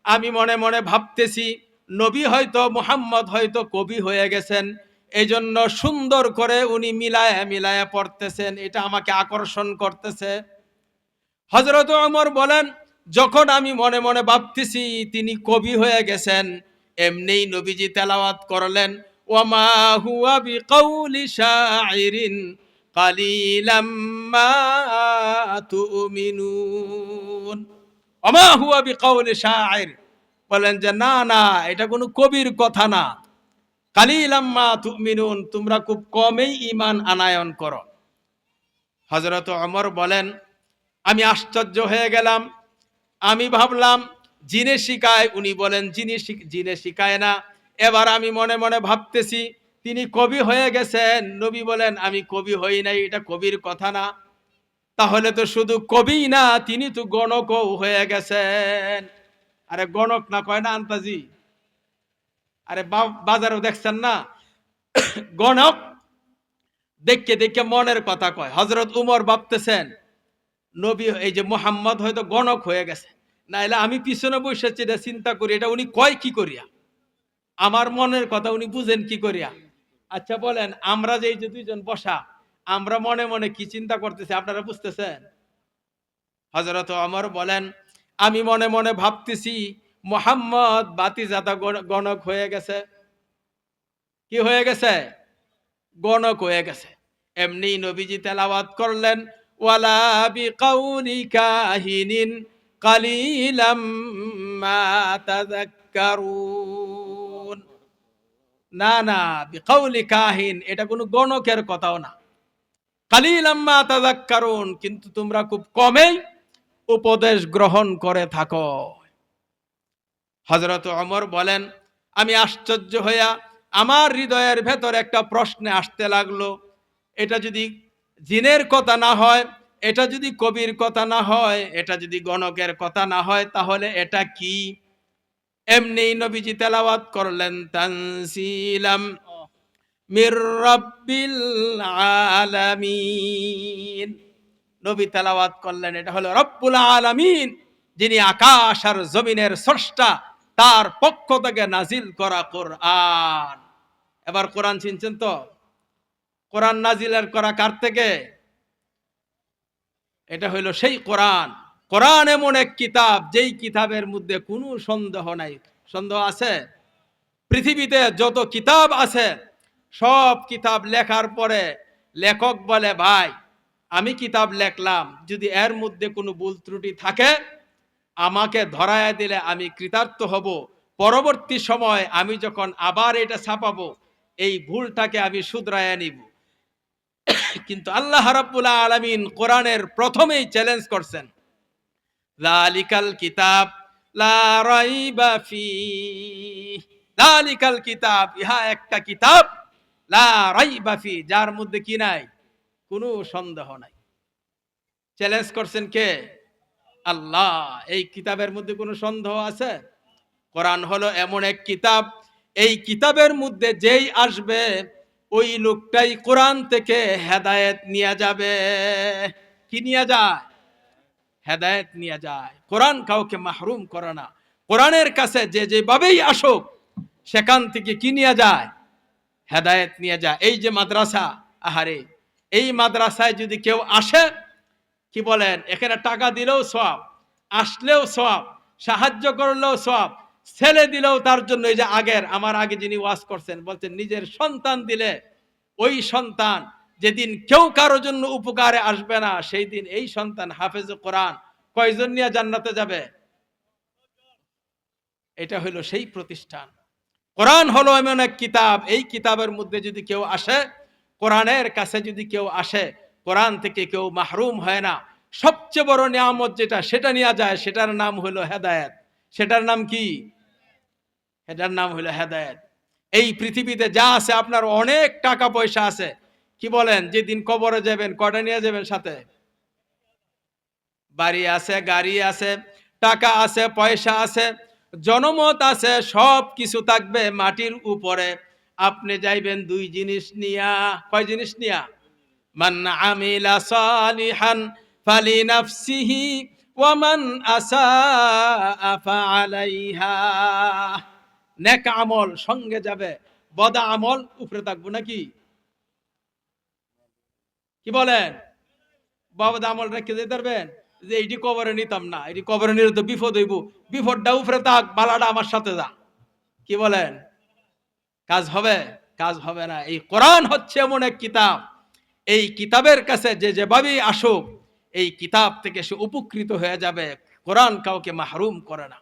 আমি মনে মনে ভাবতেছি নবী হয়তো মুহাম্মদ হয়তো কবি হয়ে গেছেন, এই জন্য সুন্দর করে উনি মিলায়া মিলায়া পড়তেছেন, এটা আমাকে আকর্ষণ করতেছে। হযরত ওমর বলেন, যখন আমি মনে মনে ভাবতেছি তিনি কবি হয়ে গেছেন, এমনিই নবীজি তেলাওয়াত করলেন, ওয়ামা হুয়া বিকাউলি শাইরিন কালিলাম মা তুমিনুন। ওয়ামা হুয়া বিকাউলি শাইর, বলেন যে না না, এটা কোনো কবির কথা না। কালিলাম মা তুমিনুন, তোমরা খুব কমই ঈমান আনায়ন করো। হযরত ওমর বলেন, আমি আশ্চর্য হয়ে গেলাম। আমি ভাবলাম জিনে শিখায়, উনি বলেন জিনে শিখায় না। এবার আমি মনে মনে ভাবতেছি তিনি কবি হয়ে গেছেন, নবী বলেন আমি কবি হই নাই, এটা কবির কথা না। তাহলে তো শুধু কবি না, তিনি তো গণকও হয়ে গেছেন। আরে গণক না কয় না আন্তাজি? আরে বাজারও দেখছেন না গণক, দেখে দেখে মনের কথা কয়। হযরত উমর ভাবতেছেন নবী এই যে মুহাম্মদ হয়তো গণক হয়ে গেছে, নাইলে আমি পিছনে বসে চিন্তা করি এটা উনি কয় কি করিয়া, আমার মনের কথা উনি বুঝেন কি করিয়া। আচ্ছা বলেন, আমরা যে এই যে দুইজন বসা, আমরা মনে মনে কি চিন্তা করতেছি আপনারা বুঝতেছেন? হযরত ওমর বলেন, আমি মনে মনে ভাবতেছি মুহাম্মদ বাতিজাতা গণক হয়ে গেছে। কি হয়ে গেছে? গণক হয়ে গেছে। এমনি নবীজি তেলাওয়াত করলেন, ওয়ালা বিকাউলি কাহিনিন কালিলাম মা তাযাক্কারুন। না না, বিকাউলি কাহিন, এটা কোনো গণকের কথাও না। কালিলাম মা তাযাক্কারুন, কিন্তু তোমরা খুব কমেই উপদেশ গ্রহণ করে থাকো। হযরত ওমর বলেন, আমি আশ্চর্য হইয়া আমার হৃদয়ের ভেতর একটা প্রশ্ন আসতে লাগলো, এটা যদি জিনের কথা না হয়, এটা যদি কবির কথা না হয়, এটা যদি গণকের কথা না হয়, তাহলে এটা কি? এমনি নবীজি তেলাওয়াত করলেন, তানসিলাম মির রাব্বিল আলামিন। নবী তেলাওয়াত করলেন, এটা হলো রব্বুল আলামিন, যিনি আকাশ আর জমিনের স্রষ্টা, তার পক্ষ থেকে নাজিল করা কোরআন। এবার কোরআন চিনছেন তো? কোরআন নাজিলের করা কার থেকে? এটা হইল সেই কোরআন। কোরআন এমন এক কিতাব, যেই কিতাবের মধ্যে কোনো সন্দেহ নাই। সন্দেহ আছে? পৃথিবীতে যত কিতাব আছে, সব কিতাব লেখার পরে লেখক বলে, ভাই আমি কিতাব লেখলাম, যদি এর মধ্যে কোনো ভুল ত্রুটি থাকে আমাকে ধরায় দিলে আমি কৃতার্থ হব। পরবর্তী সময় আমি যখন আবার এটা ছাপাবো, এই ভুলটাকে আমি শুধরায় নিব। কিন্তু আল্লাহ রাব্বুল আলামিন কোরআনের প্রথমেই চ্যালেঞ্জ করছেন, যালিকাল কিতাব লা রাইবা ফীহ। যালিকাল কিতাব, ইহা একটা কিতাব, লা রাইবা ফীহ, যার মধ্যে কি নাই? কোনো সন্দেহ নাই। চ্যালেঞ্জ করছেন কে? আল্লাহ। এই কিতাবের মধ্যে কোনো সন্দেহ আছে? কোরআন হলো এমন এক কিতাব, এই কিতাবের মধ্যে যেই আসবে ওই লোকটাই কোরআন থেকে হেদায়েত নিয়ে যাবে। কি নিয়ে যায়? হেদায়েত নিয়ে যায়। কোরআন কাউকে মাহরুম করে না। কোরআনের কাছে যে যেভাবেই আসুক, সেখান থেকে কি নিয়ে যায়? হেদায়েত নিয়ে যায়। এই যে মাদ্রাসা, আহারে, এই মাদ্রাসায় যদি কেউ আসে, কি বলেন, এখানে টাকা দিলেও সওয়াব, আসলেও সওয়াব, সাহায্য করলেও সওয়াব, ছেলে দিলেও তার জন্য। এই যে আমার আগে যিনি ওয়াজ করছেন বলছেন, নিজের সন্তান দিলে ওই সন্তান যেদিন কেউ কারো জন্য উপকারে আসবে না, সেই দিন এই সন্তান হাফেজ কোরআন কয়জন নিয়ে জান্নাতে যাবে? এটা হলো সেই প্রতিষ্ঠান। কোরআন হলো এমন এক কিতাব, এই কিতাবের মধ্যে যদি কেউ আসে, কোরআনের কাছে যদি কেউ আসে, কোরআন থেকে কেউ মাহরুম হয় না। সবচেয়ে বড় নিয়ামত যেটা, সেটা নিয়ে যায়, সেটার নাম হলো হেদায়েত। সেটার নাম কি? এটার নাম হলো হেদায়েত। এই পৃথিবীতে যা আছে, আপনার অনেক টাকা পয়সা আছে, কি বলেন, যেদিন কবরে যাবেন কয়টা নিয়ে যাবেন সাথে? বাড়ি আছে, গাড়ি আছে, টাকা আছে, পয়সা আছে, জনমত আছে, সব কিছু থাকবে মাটির উপরে। আপনি যাইবেন দুই জিনিস নিয়া। কয় জিনিস নিয়া? মান আমিলা সালিহান ফালিনাফসিহি ওয়ামান আসা ফাআলাইহা। নেক আমল সঙ্গে যাবে, বদ আমল উপরে থাকবো নাকি? কি বলেন? বদ আমল রেখে যেতে পারবেন যে এইটি কবরে নিতাম না, এটি কবরে নিলে তো বিপদ হইব, বিপদটা উপরে থাক, বালাটা আমার সাথে যা। কি বলেন? কাজ হবে? কাজ হবে না। এই কোরআন হচ্ছে এমন এক কিতাব, এই কিতাবের কাছে যে যেভাবেই আসুক এই কিতাব থেকে সে উপকৃত হয়ে যাবে। কোরআন কাউকে মাহরুম করে না।